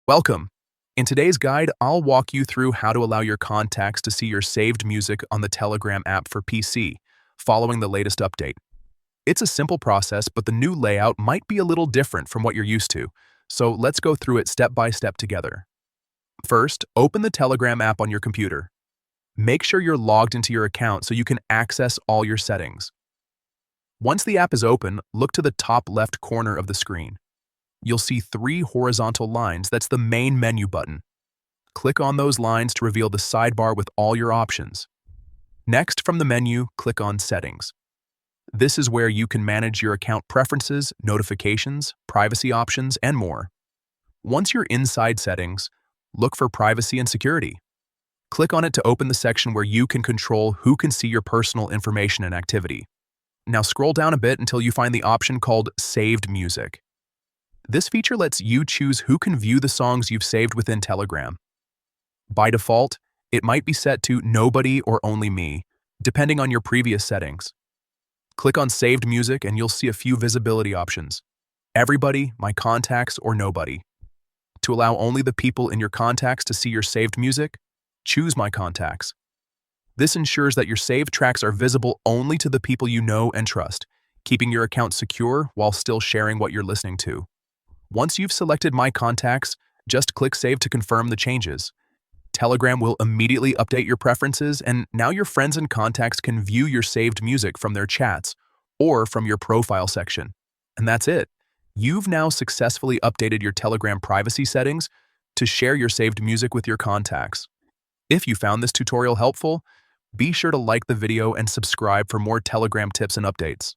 Welcome. In today's guide, I'll walk you through how to allow your contacts to see your saved music on the Telegram app for PC, following the latest update. It's a simple process, but the new layout might be a little different from what you're used to, so let's go through it step by step together. First, open the Telegram app on your computer. Make sure you're logged into your account so you can access all your settings. Once the app is open, look to the top left corner of the screen. You'll see three horizontal lines. That's the main menu button. Click on those lines to reveal the sidebar with all your options. Next, from the menu, click on Settings. This is where you can manage your account preferences, notifications, privacy options, and more. Once you're inside Settings, look for Privacy and Security. Click on it to open the section where you can control who can see your personal information and activity. Now scroll down a bit until you find the option called Saved Music. This feature lets you choose who can view the songs you've saved within Telegram. By default, it might be set to Nobody or Only Me, depending on your previous settings. Click on Saved Music and you'll see a few visibility options: Everybody, My Contacts, or Nobody. To allow only the people in your contacts to see your saved music, choose My Contacts. This ensures that your saved tracks are visible only to the people you know and trust, keeping your account secure while still sharing what you're listening to. Once you've selected My Contacts, just click Save to confirm the changes. Telegram will immediately update your preferences, and now your friends and contacts can view your saved music from their chats or from your profile section. And that's it. You've now successfully updated your Telegram privacy settings to share your saved music with your contacts. If you found this tutorial helpful, be sure to like the video and subscribe for more Telegram tips and updates.